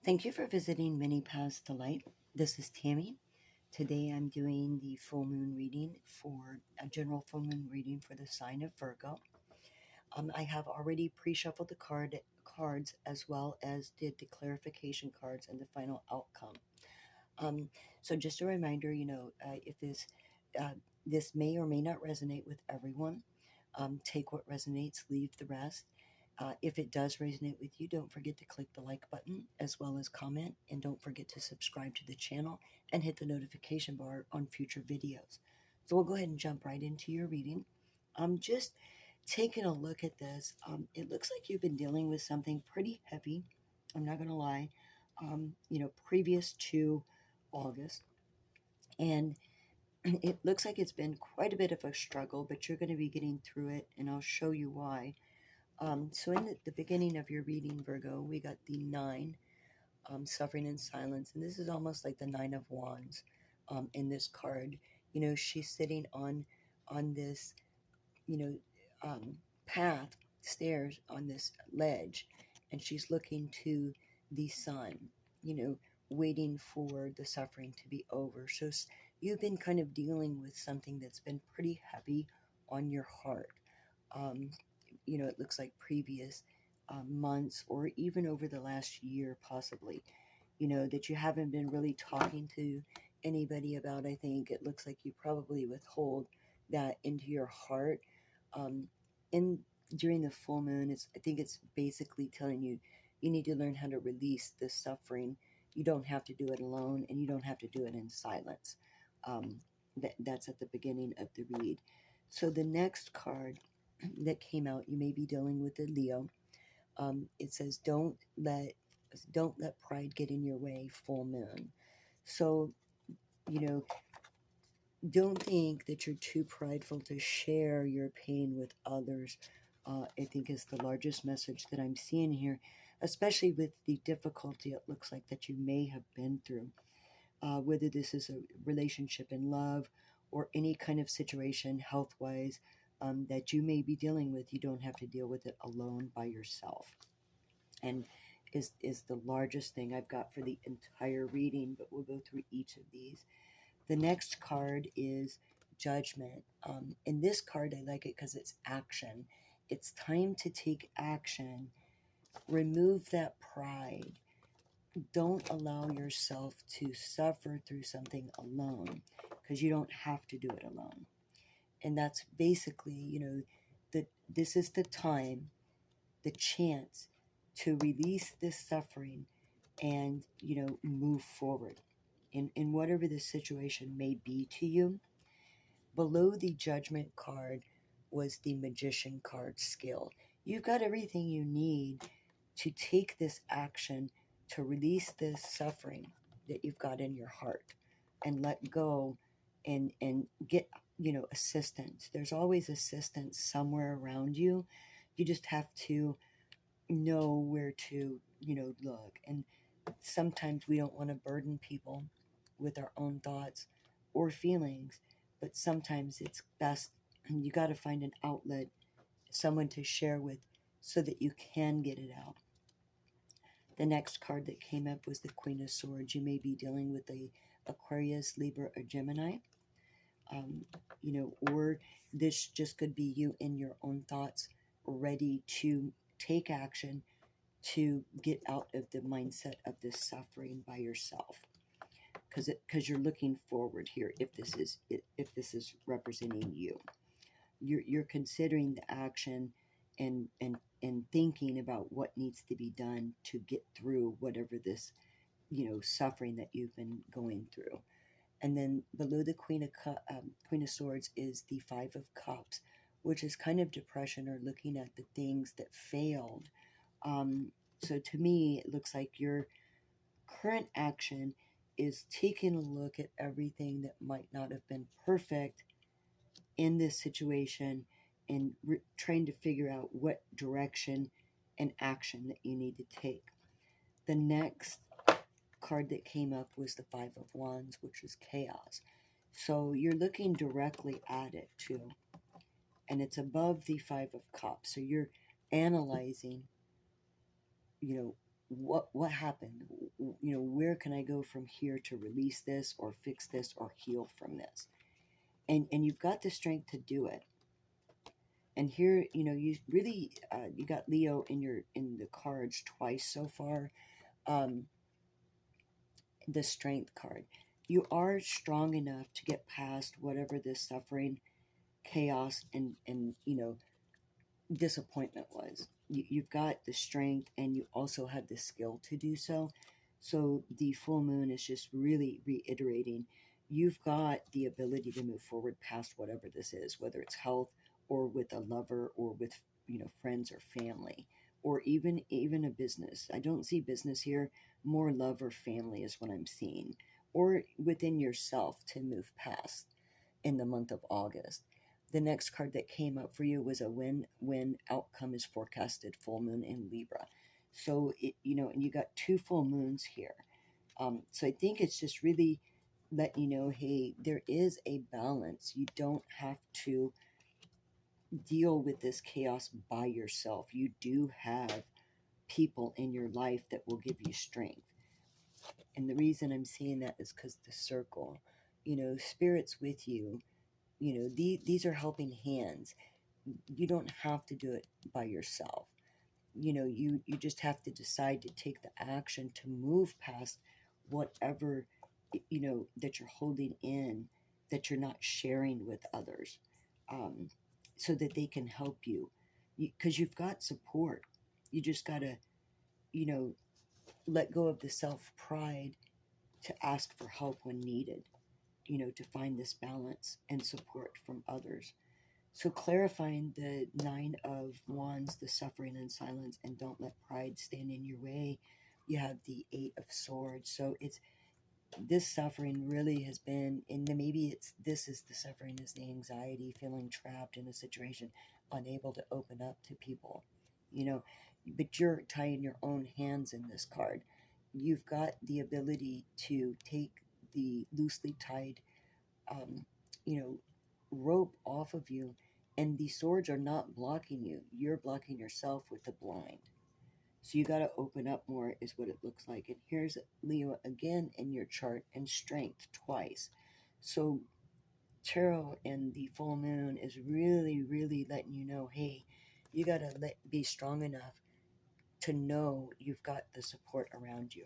Thank you for visiting Many Paths to Light. This is Tammy. Today I'm doing the full moon reading for a general full moon reading for the sign of Virgo. I have already pre-shuffled the cards as well as did the clarification cards and the final outcome. Um, so just a reminder, if uh, this may or may not resonate with everyone. Take what resonates, leave the rest. If it does resonate with you, don't forget to click the like button as well as comment, and don't forget to subscribe to the channel and hit the notification bar on future videos. So we'll go ahead and jump right into your reading. Just taking a look at this. It looks like you've been dealing with something pretty heavy. I'm not going to lie. Previous to August, and it looks like it's been quite a bit of a struggle, but you're going to be getting through it, and I'll show you why. So in the beginning of your reading, Virgo, we got the 9, suffering in silence, and this is almost like the 9 of Wands in this card. She's sitting on this, you know, path, stairs on this ledge, and she's looking to the sun, you know, waiting for the suffering to be over. So you've been kind of dealing with something that's been pretty heavy on your heart. Um, it looks like previous months or even over the last year, possibly, that you haven't been really talking to anybody about. I think it looks like you probably withhold that into your heart. Um, and during the full moon, I think it's basically telling you you need to learn how to release the suffering. You don't have to do it alone, and you don't have to do it in silence. That's at the beginning of the read. So the next card that came out, you may be dealing with a Leo. It says, don't let pride get in your way, full moon. So, you know, don't think that you're too prideful to share your pain with others. I think is the largest message that I'm seeing here, especially with the difficulty it looks like that you may have been through. Whether this is a relationship in love or any kind of situation health wise that you may be dealing with, you don't have to deal with it alone by yourself. And is the largest thing I've got for the entire reading, but we'll go through each of these. The next card is Judgment. In this card, I like it because it's action. It's time to take action. Remove that pride. Don't allow yourself to suffer through something alone, because you don't have to do it alone. And that's basically, this is the time, the chance to release this suffering and, move forward in whatever the situation may be to you. Below the Judgment card was the Magician card, skill. You've got everything you need to take this action to release this suffering that you've got in your heart and let go and get, assistance. There's always assistance somewhere around you. You just have to know where to, look. And sometimes we don't want to burden people with our own thoughts or feelings, but sometimes it's best, you got to find an outlet, someone to share with so that you can get it out. The next card that came up was the Queen of Swords. You may be dealing with the Aquarius, Libra, or Gemini. Or this just could be you in your own thoughts, ready to take action to get out of the mindset of this suffering by yourself. Because you're looking forward here. If this is representing you, you're considering the action and thinking about what needs to be done to get through whatever this, suffering that you've been going through. And then below the Queen of Swords is the Five of Cups, which is kind of depression or looking at the things that failed. So to me, it looks like your current action is taking a look at everything that might not have been perfect in this situation and trying to figure out what direction and action that you need to take. The next card that came up was the Five of Wands, which is chaos. So you're looking directly at it too. And it's above the Five of Cups. So you're analyzing, what happened? where can I go from here to release this or fix this or heal from this? And you've got the strength to do it. And here, you really, you got Leo in the cards twice so far. Um, the strength card. You are strong enough to get past whatever this suffering, chaos, and disappointment was. You've got the strength, and you also have the skill to do so. So the full moon is just really reiterating you've got the ability to move forward past whatever this is, whether it's health or with a lover or with friends or family, or even a business. I don't see business here. More love or family is what I'm seeing, or within yourself to move past in the month of August. The next card that came up for you was a win outcome is forecasted full moon in Libra. So and you got two full moons here. So I think it's just really letting you know, hey, there is a balance. You don't have to deal with this chaos by yourself. You do have people in your life that will give you strength. And the reason I'm seeing that is because the circle, spirits with you, these are helping hands. You don't have to do it by yourself. You just have to decide to take the action to move past whatever that you're holding in, that you're not sharing with others, um, so that they can help you, because you've got support. You just got to you know let go of the self pride to ask for help when needed, to find this balance and support from others. So clarifying the Nine of Wands, the suffering and silence, and don't let pride stand in your way. You have the Eight of Swords. So it's this suffering really has been, and maybe this is the suffering, is the anxiety, feeling trapped in a situation, unable to open up to people, you know, but you're tying your own hands in this card. You've got the ability to take the loosely tied, um, you know, rope off of you, and the swords are not blocking you. You're blocking yourself with the blind. So you got to open up more, is what it looks like. And here's Leo again in your chart, and strength twice. So tarot and the full moon is really, really letting you know, hey, you got to be strong enough to know you've got the support around you.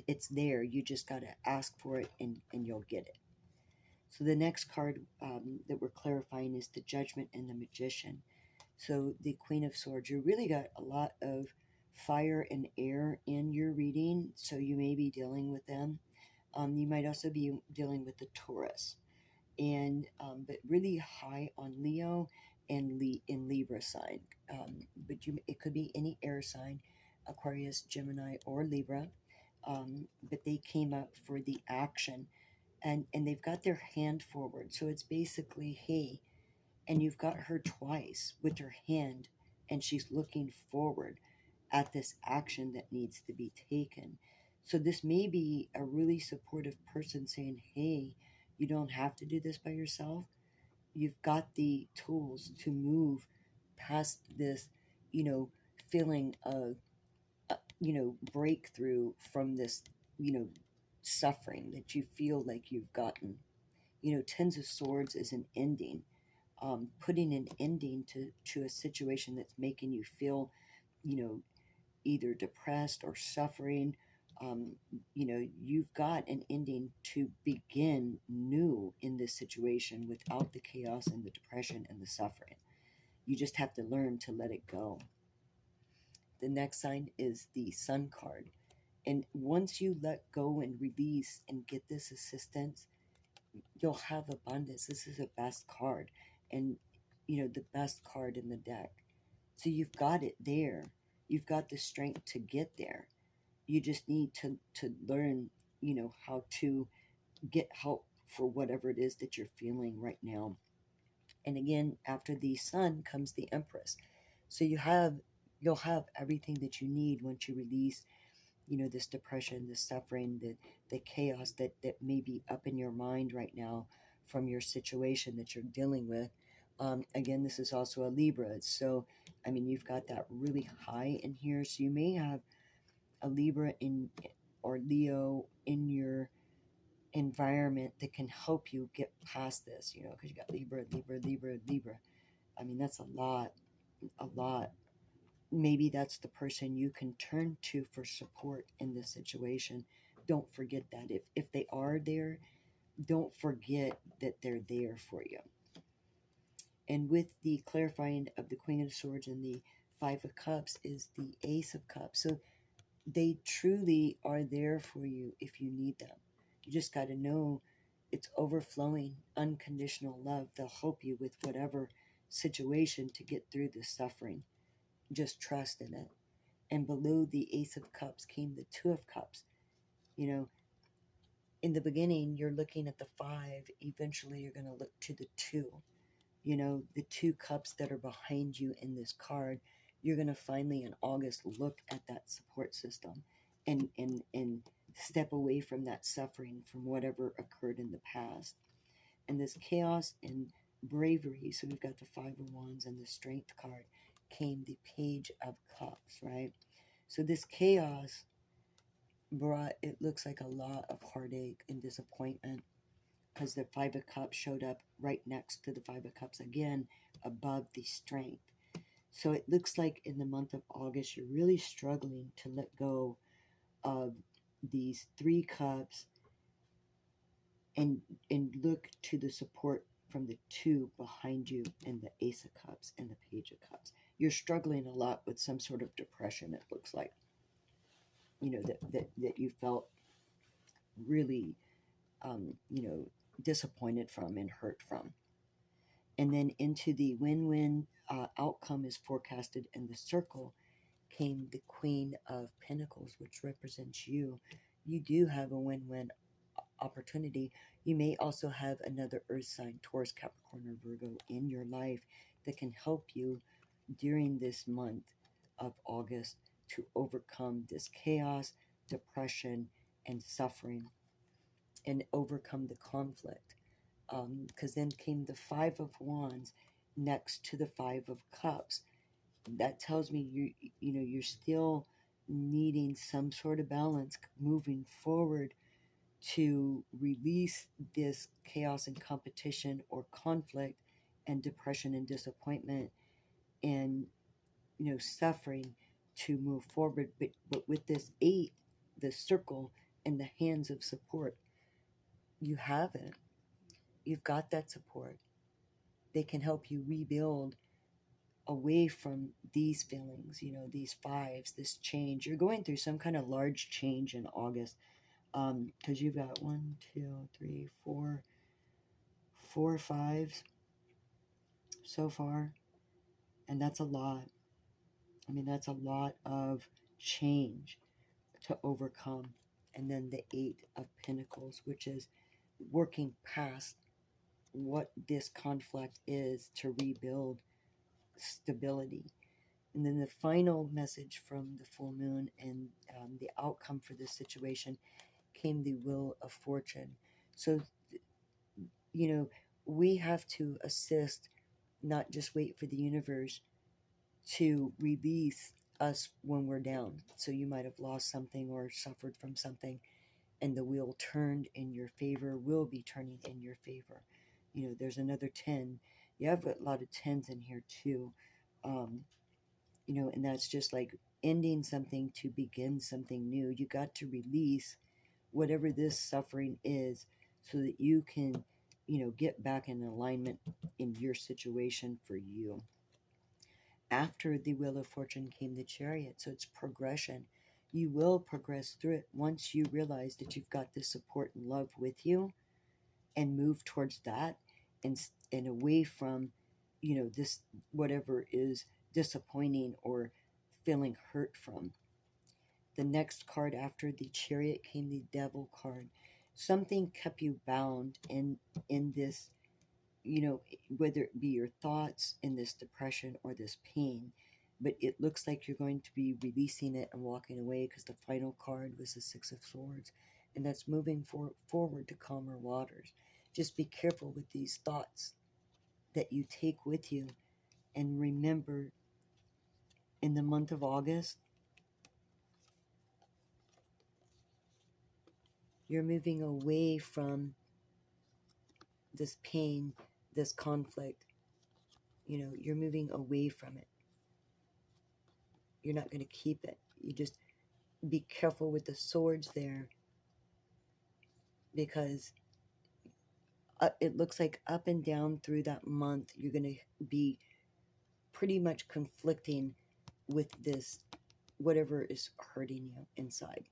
It's there. You just got to ask for it, and you'll get it. So the next card that we're clarifying is the Judgment and the Magician. So the Queen of Swords, you really got a lot of fire and air in your reading, so you may be dealing with them. You might also be dealing with the Taurus, and but really high on Leo and in Libra sign. But it could be any air sign, Aquarius, Gemini, or Libra. But they came up for the action, and they've got their hand forward. So it's basically, hey, and you've got her twice with her hand, and she's looking forward at this action that needs to be taken. So this may be a really supportive person saying, hey, you don't have to do this by yourself. You've got the tools to move past this, feeling of, breakthrough from this, you know, suffering that you feel like you've gotten. Tens of Swords is an ending, putting an ending to a situation that's making you feel, you know, either depressed or suffering. You've got an ending to begin new in this situation without the chaos and the depression and the suffering. You just have to learn to let it go. The next sign is the Sun card. And once you let go and release and get this assistance, you'll have abundance. This is the best card, and the best card in the deck. So you've got it there. You've got the strength to get there. You just need to learn, how to get help for whatever it is that you're feeling right now. And again, after the Sun comes the Empress. So you'll have everything that you need once you release, this depression, this suffering, the chaos that may be up in your mind right now from your situation that you're dealing with. Again, this is also a Libra. So, I mean, you've got that really high in here. So you may have a Libra in or Leo in your environment that can help you get past this, you know, because you got Libra, Libra, Libra, Libra. I mean, that's a lot, a lot. Maybe that's the person you can turn to for support in this situation. Don't forget that. If they are there, don't forget that they're there for you. And with the clarifying of the Queen of Swords and the Five of Cups is the Ace of Cups. So they truly are there for you if you need them. You just got to know it's overflowing, unconditional love. They'll help you with whatever situation to get through the suffering. Just trust in it. And below the Ace of Cups came the Two of Cups. You know, in the beginning, you're looking at the five. Eventually, you're going to look to the two. You know, the two cups that are behind you in this card. You're going to finally in August look at that support system and step away from that suffering from whatever occurred in the past. And this chaos and bravery, so we've got the Five of Wands and the Strength card, came the Page of Cups, right? So this chaos brought, it looks like a lot of heartache and disappointment because the Five of Cups showed up right next to the Five of Cups again above the Strength. So it looks like in the month of August, you're really struggling to let go of these three cups and look to the support from the two behind you and the Ace of Cups and the Page of Cups. You're struggling a lot with some sort of depression, it looks like. You know, that you felt really, you know, disappointed from and hurt from. And then into the win-win outcome is forecasted in the circle came the Queen of Pentacles, which represents you. You do have a win-win opportunity. You may also have another earth sign, Taurus, Capricorn, or Virgo in your life that can help you during this month of August to overcome this chaos, depression, and suffering and overcome the conflict. Because then came the Five of Wands next to the Five of Cups. That tells me you know you're still needing some sort of balance moving forward to release this chaos and competition or conflict and depression and disappointment and suffering to move forward. But with this eight, the circle and the hands of support, you have it. You've got that support. They can help you rebuild away from these feelings, these fives, this change. You're going through some kind of large change in August because you've got 1, 2, 3, 4 fives so far, and that's a lot. I mean, that's a lot of change to overcome. And then the Eight of Pentacles, which is working past what this conflict is to rebuild stability. And then the final message from the full moon and the outcome for this situation came the Wheel of Fortune. So, we have to assist, not just wait for the universe to release us when we're down. So you might have lost something or suffered from something, and the wheel turned in your favor, will be turning in your favor. There's another 10. You have a lot of 10s in here too. And that's just like ending something to begin something new. You got to release whatever this suffering is so that you can, get back in alignment in your situation for you. After the Wheel of Fortune came the Chariot. So it's progression. You will progress through it once you realize that you've got this support and love with you and move towards that and away from, this whatever is disappointing or feeling hurt from. The next card after the Chariot came the Devil card. Something kept you bound in this, whether it be your thoughts in this depression or this pain, but it looks like you're going to be releasing it and walking away because the final card was the Six of Swords, and that's moving forward to calmer waters. Just be careful with these thoughts that you take with you, and remember, in the month of August, You're moving away from this pain, this conflict. You know, you're moving away from it. You're not going to keep it. You just be careful with the swords there, because it looks like up and down through that month, you're going to be pretty much conflicting with this, whatever is hurting you inside.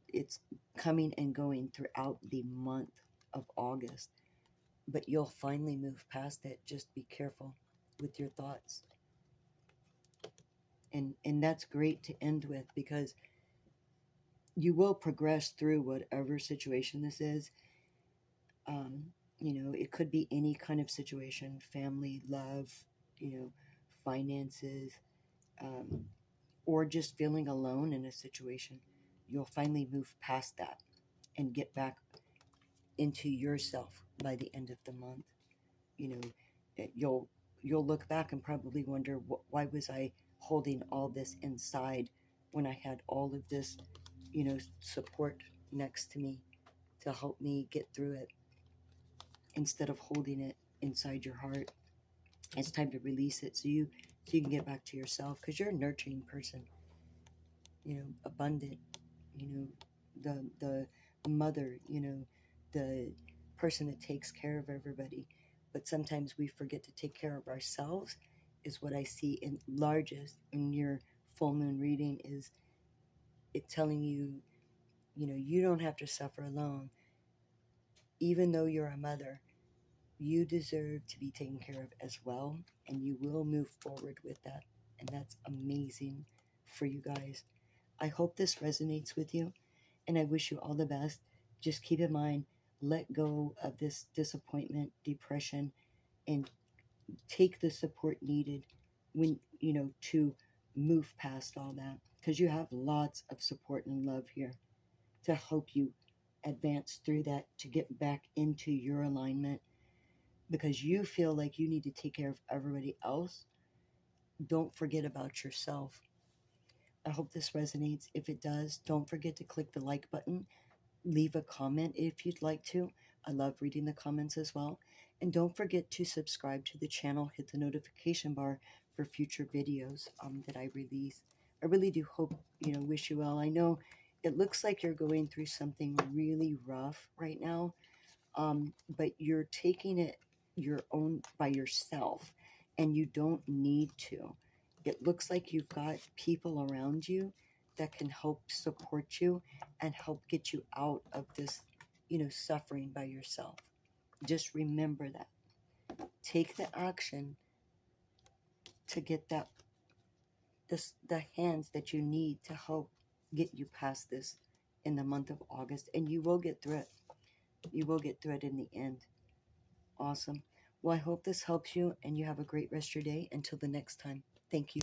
It's coming and going throughout the month of August, but you'll finally move past it. Just be careful with your thoughts. And that's great to end with, because you will progress through whatever situation this is. You know, it could be any kind of situation: family, love, you know, finances, or just feeling alone in a situation. You'll finally move past that and get back into yourself by the end of the month. You know, you'll look back and probably wonder, why was I holding all this inside when I had all of this, you know, support next to me to help me get through it, instead of holding it inside your heart. It's time to release it, so you can get back to yourself, because you're a nurturing person, you know, abundant, you know, the mother, you know, the person that takes care of everybody. But sometimes we forget to take care of ourselves, is what I see in largest in your full moon reading. Is it telling you, you know, you don't have to suffer alone. Even though you're a mother, you deserve to be taken care of as well, and you will move forward with that. And that's amazing for you guys. I hope this resonates with you, and I wish you all the best. Just keep in mind, let go of this disappointment, depression, and take the support needed when, you know, to move past all that, because you have lots of support and love here to help you advance through that, to get back into your alignment, because you feel like you need to take care of everybody else. Don't forget about yourself. I hope this resonates. If it does, don't forget to click the like button. Leave a comment if you'd like to. I love reading the comments as well. And don't forget to subscribe to the channel. Hit the notification bar for future videos that I release. I really do hope, you know, wish you well. I know it looks like you're going through something really rough right now, but you're taking it your own by yourself, and you don't need to. It looks like you've got people around you that can help support you and help get you out of this, you know, suffering by yourself. Just remember that. Take the action to get the hands that you need to help get you past this in the month of August, and you will get through it. You will get through it in the end. Awesome. Well, I hope this helps you, and you have a great rest of your day. Until the next time. Thank you.